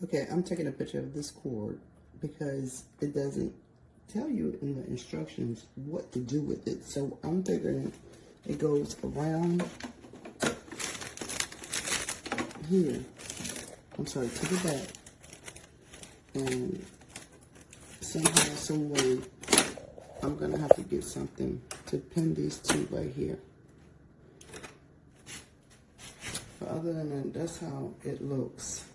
Okay, I'm taking a picture of this cord because it doesn't tell you in the instructions what to do with it. So I'm thinking it goes around here. I'm sorry, to the back. And somehow, some way, I'm gonna have to get something to pin these two right here. But other than that, that's how it looks.